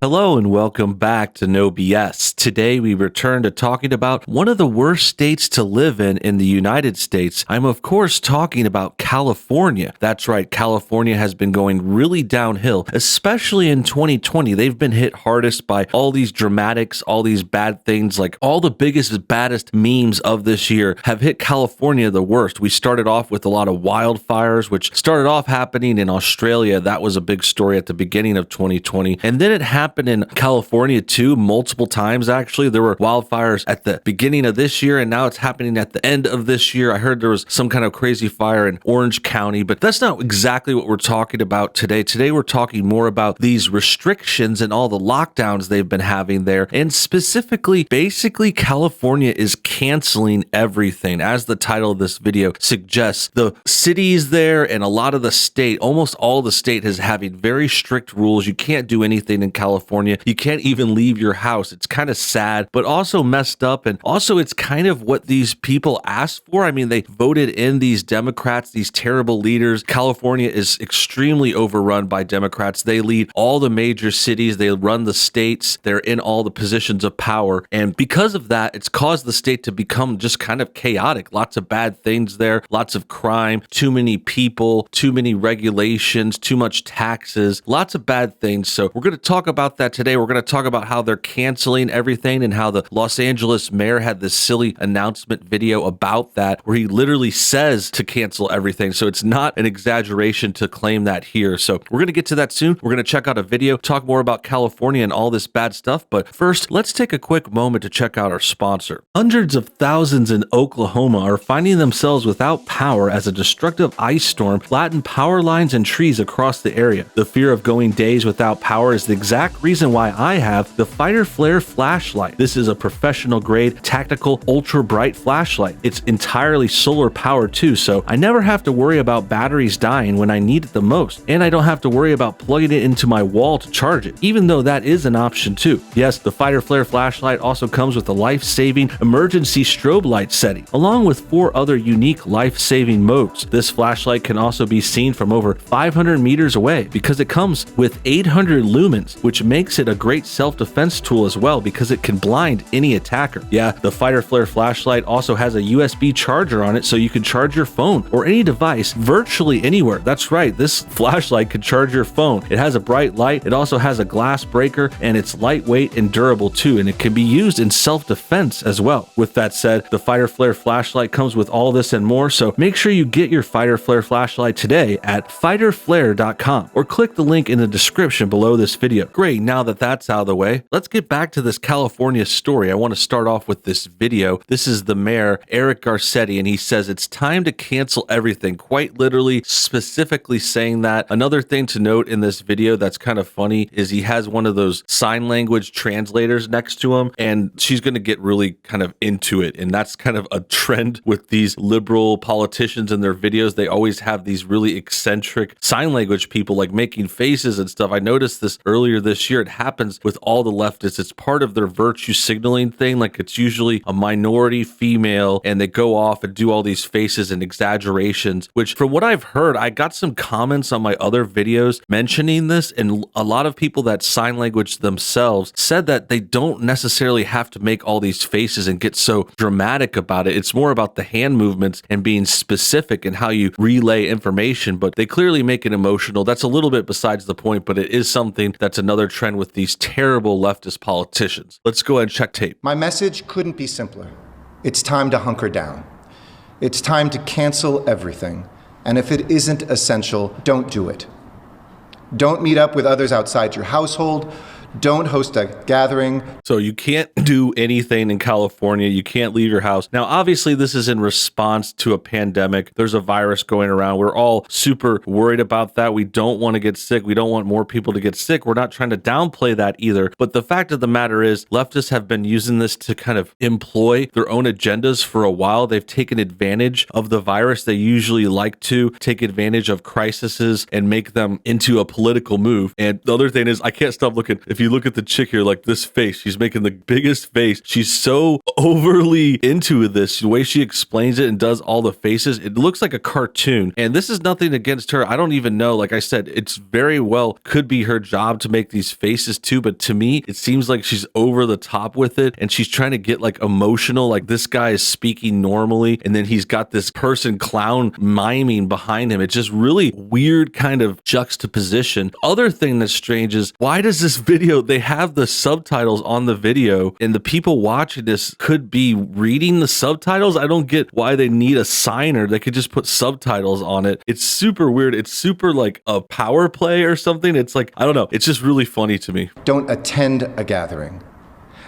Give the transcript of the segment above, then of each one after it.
Hello and welcome back to NoBS. Today we return to talking about one of the worst states to live in the United States. I'm of course talking about California. That's right, California has been going really downhill, especially in 2020. They've been hit hardest by all these dramatics, all these bad things, like all the biggest, baddest memes of this year have hit California the worst. We started off with a lot of wildfires, which started off happening in Australia. That was a big story at the beginning of 2020. And then it happened in California too, multiple times actually. There were wildfires at the beginning of this year, and now it's happening at the end of this year. I heard there was some kind of crazy fire in Orange County, but that's not exactly what we're talking about today. Today we're talking more about these restrictions and all the lockdowns they've been having there, and specifically, basically California is canceling everything. As the title of this video suggests, the cities there and a lot of the state, almost all the state is having very strict rules. You can't do anything in California. You can't even leave your house. It's kind of sad, but also messed up. And also it's kind of what these people asked for. I mean, they voted in these Democrats, these terrible leaders. California is extremely overrun by Democrats. They lead all the major cities. They run the states. They're in all the positions of power. And because of that, it's caused the state to become just kind of chaotic. Lots of bad things there, lots of crime, too many people, too many regulations, too much taxes, lots of bad things. So we're going to talk about that today. We're going to talk about how they're canceling everything and how the Los Angeles mayor had this silly announcement video about that where he literally says to cancel everything. So it's not an exaggeration to claim that here. So we're going to get to that soon. We're going to check out a video, talk more about California and all this bad stuff. But first, let's take a quick moment to check out our sponsor. Hundreds of thousands in Oklahoma are finding themselves without power as a destructive ice storm flattened power lines and trees across the area. The fear of going days without power is the exact reason why I have the Fighter Flare flashlight. This is a professional grade tactical ultra bright flashlight. It's entirely solar powered too, so I never have to worry about batteries dying when I need it the most, and I don't have to worry about plugging it into my wall to charge it, even though that is an option too. Yes, the Fighter Flare flashlight also comes with a life-saving emergency strobe light setting, along with 4 other unique life-saving modes. This flashlight can also be seen from over 500 meters away because it comes with 800 lumens, which makes it a great self-defense tool as well because it can blind any attacker. Yeah, the Fighter Flare flashlight also has a USB charger on it so you can charge your phone or any device virtually anywhere. That's right, this flashlight can charge your phone. It has a bright light, it also has a glass breaker, and it's lightweight and durable too, and it can be used in self-defense as well. With that said, the Fighter Flare flashlight comes with all this and more, so make sure you get your Fighter Flare flashlight today at fighterflare.com or click the link in the description below this video. Great, now that that's out of the way, let's get back to this California story. I want to start off with this video. This is the mayor, Eric Garcetti, and he says it's time to cancel everything, quite literally, specifically saying that. Another thing to note in this video that's kind of funny is he has one of those sign language translators next to him, and she's going to get really kind of into it, and that's kind of a trend with these liberal politicians in their videos. They always have these really eccentric sign language people like making faces and stuff. I noticed this earlier this year. It happens with all the leftists. It's part of their virtue signaling thing. Like it's usually a minority female and they go off and do all these faces and exaggerations, which from what I've heard, I got some comments on my other videos mentioning this, and a lot of people that sign language themselves said that they don't necessarily have to make all these faces and get so dramatic about it. It's more about the hand movements and being specific and how you relay information, but they clearly make it emotional. That's a little bit besides the point, but it is something that's another trend with these terrible leftist politicians. Let's go ahead and check tape. My message couldn't be simpler. It's time to hunker down. It's time to cancel everything. And if it isn't essential, don't do it. Don't meet up with others outside your household. Don't host a gathering. So you can't do anything in California. You can't leave your house. Now, obviously, this is in response to a pandemic. There's a virus going around. We're all super worried about that. We don't want to get sick. We don't want more people to get sick. We're not trying to downplay that either. But the fact of the matter is, leftists have been using this to kind of employ their own agendas for a while. They've taken advantage of the virus. They usually like to take advantage of crises and make them into a political move. And the other thing is, I can't stop looking. If you you look at the chick here, like this face, she's making the biggest face. She's so overly into this. The way she explains it and does all the faces, it looks like a cartoon. And this is nothing against her. I don't even know. Like I said, it's very well could be her job to make these faces too. But to me, it seems like she's over the top with it. And she's trying to get like emotional. Like this guy is speaking normally. And then he's got this person clown miming behind him. It's just really weird kind of juxtaposition. Other thing that's strange is why does this video, they have the subtitles on the video and the people watching this could be reading the subtitles. I don't get why they need a signer. They could just put subtitles on it. It's super weird. It's super like a power play or something. It's like, I don't know. It's just really funny to me. Don't attend a gathering.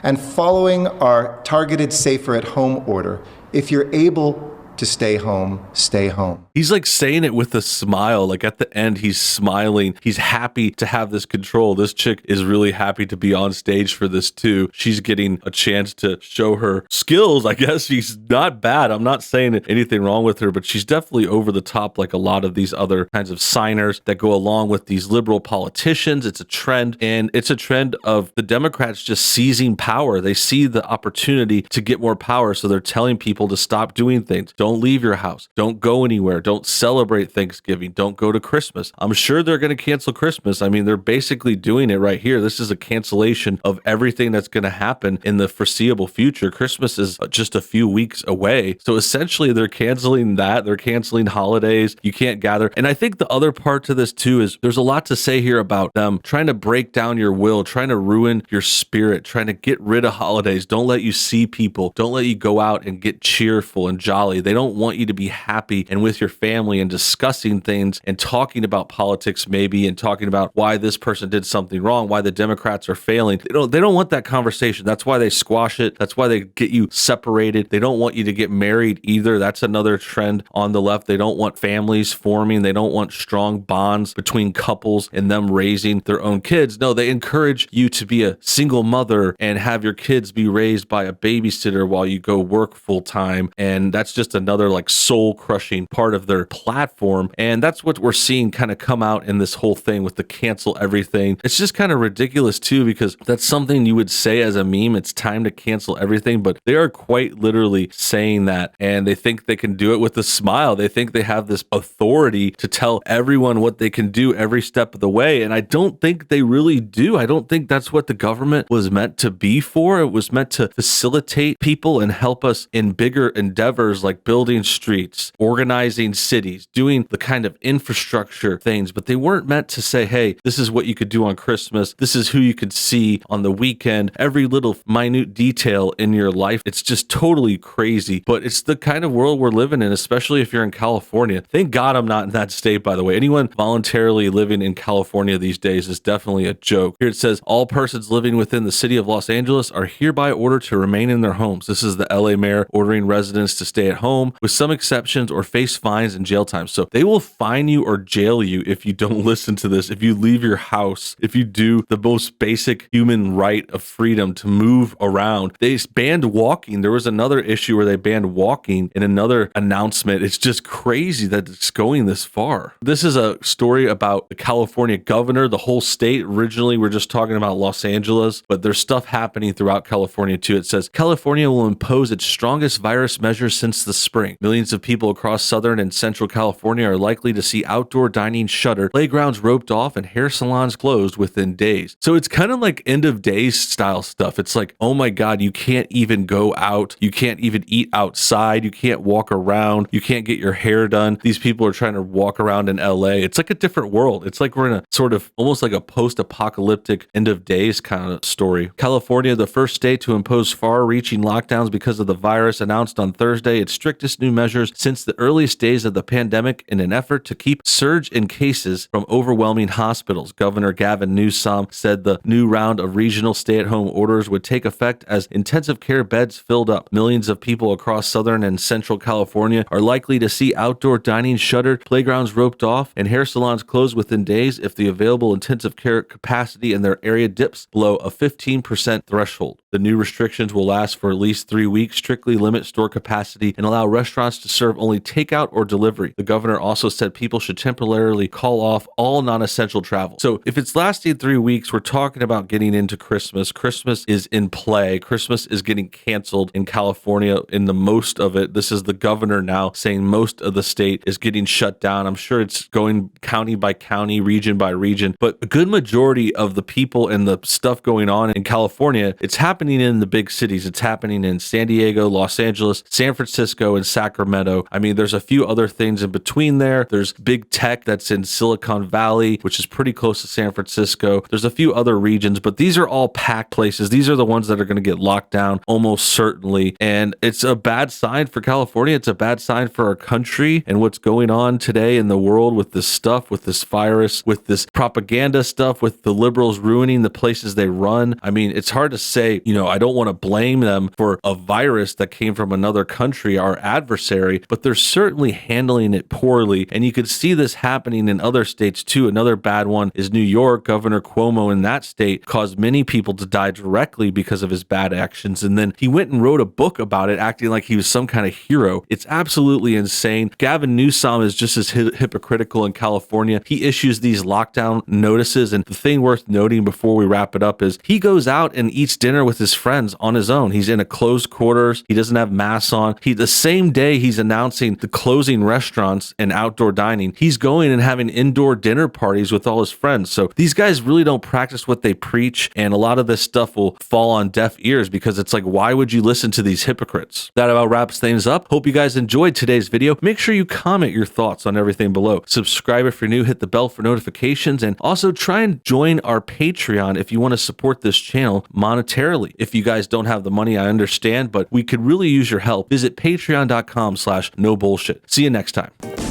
And following our targeted safer at home order, if you're able to stay home, stay home. He's like saying it with a smile. Like at the end, he's smiling. He's happy to have this control. This chick is really happy to be on stage for this too. She's getting a chance to show her skills. I guess she's not bad. I'm not saying anything wrong with her, but she's definitely over the top like a lot of these other kinds of signers that go along with these liberal politicians. It's a trend, and it's a trend of the Democrats just seizing power. They see the opportunity to get more power, so they're telling people to stop doing things. Don't leave your house. Don't go anywhere. Don't celebrate Thanksgiving. Don't go to Christmas. I'm sure they're going to cancel Christmas. I mean, they're basically doing it right here. This is a cancellation of everything that's going to happen in the foreseeable future. Christmas is just a few weeks away. So essentially, they're canceling that. They're canceling holidays. You can't gather. And I think the other part to this too is there's a lot to say here about them trying to break down your will, trying to ruin your spirit, trying to get rid of holidays. Don't let you see people. Don't let you go out and get cheerful and jolly. They don't want you to be happy and with your family and discussing things and talking about politics maybe and talking about why this person did something wrong, why the Democrats are failing. They don't want that conversation. That's why they squash it. That's why they get you separated. They don't want you to get married either. That's another trend on the left. They don't want families forming. They don't want strong bonds between couples and them raising their own kids. No, they encourage you to be a single mother and have your kids be raised by a babysitter while you go work full time. And that's just another like soul crushing part of their platform. And that's what we're seeing kind of come out in this whole thing with the cancel everything. It's just kind of ridiculous too, because that's something you would say as a meme. It's time to cancel everything, but they are quite literally saying that. And they think they can do it with a smile. They think they have this authority to tell everyone what they can do every step of the way. And I don't think they really do. I don't think that's what the government was meant to be for. It was meant to facilitate people and help us in bigger endeavors like building streets, organizing cities, doing the kind of infrastructure things, but they weren't meant to say, hey, this is what you could do on Christmas. This is who you could see on the weekend. Every little minute detail in your life. It's just totally crazy, but it's the kind of world we're living in, especially if you're in California. Thank God I'm not in that state, by the way. Anyone voluntarily living in California these days is definitely a joke. Here it says, all persons living within the city of Los Angeles are hereby ordered to remain in their homes. This is the LA mayor ordering residents to stay at home with some exceptions or face fines and jail time. So they will fine you or jail you if you don't listen to this, if you leave your house, if you do the most basic human right of freedom to move around. They banned walking. There was another issue where they banned walking in another announcement. It's just crazy that it's going this far. This is a story about the California governor, the whole state. Originally, we're just talking about Los Angeles, but there's stuff happening throughout California too. It says, California will impose its strongest virus measures since the spring. Millions of people across Southern and Central California are likely to see outdoor dining shuttered, playgrounds roped off, and hair salons closed within days. So it's kind of like end of days style stuff. It's like, oh my God, you can't even go out. You can't even eat outside. You can't walk around. You can't get your hair done. These people are trying to walk around in LA. It's like a different world. It's like we're in a sort of almost like a post-apocalyptic end of days kind of story. California, the first state to impose far-reaching lockdowns because of the virus, announced on Thursday its strictest new measures since the earliest days of the pandemic in an effort to keep surge in cases from overwhelming hospitals. Governor Gavin Newsom said the new round of regional stay-at-home orders would take effect as intensive care beds filled up. Millions of people across Southern and Central California are likely to see outdoor dining shuttered, playgrounds roped off, and hair salons closed within days if the available intensive care capacity in their area dips below a 15% threshold. The new restrictions will last for at least 3 weeks, strictly limit store capacity, and allow allow restaurants to serve only takeout or delivery. The governor also said people should temporarily call off all non-essential travel. So if it's lasting 3 weeks, we're talking about getting into Christmas. Christmas is in play. Christmas is getting canceled in California in the most of it. This is the governor now saying most of the state is getting shut down. I'm sure it's going county by county, region by region, but a good majority of the people and the stuff going on in California, it's happening in the big cities. It's happening in San Diego, Los Angeles, San Francisco, and Sacramento. I mean, there's a few other things in between there. There's big tech that's in Silicon Valley, which is pretty close to San Francisco. There's a few other regions, but these are all packed places. These are the ones that are going to get locked down almost certainly. And it's a bad sign for California. It's a bad sign for our country and what's going on today in the world with this stuff, with this virus, with this propaganda stuff, with the liberals ruining the places they run. I mean, it's hard to say, I don't want to blame them for a virus that came from another country, our adversary, but they're certainly handling it poorly. And you could see this happening in other states too. Another bad one is New York. Governor Cuomo in that state caused many people to die directly because of his bad actions. And then he went and wrote a book about it, acting like he was some kind of hero. It's absolutely insane. Gavin Newsom is just as hypocritical in California. He issues these lockdown notices. And the thing worth noting before we wrap it up is he goes out and eats dinner with his friends on his own. He's in a closed quarters. He doesn't have masks on. The same day he's announcing the closing restaurants and outdoor dining, he's going and having indoor dinner parties with all his friends. So these guys really don't practice what they preach. And a lot of this stuff will fall on deaf ears because it's like, why would you listen to these hypocrites? That about wraps things up. Hope you guys enjoyed today's video. Make sure you comment your thoughts on everything below. Subscribe if you're new, hit the bell for notifications, and also try and join our Patreon if you want to support this channel monetarily. If you guys don't have the money, I understand, but we could really use your help. Visit patreon.com/nobullshit. See you next time.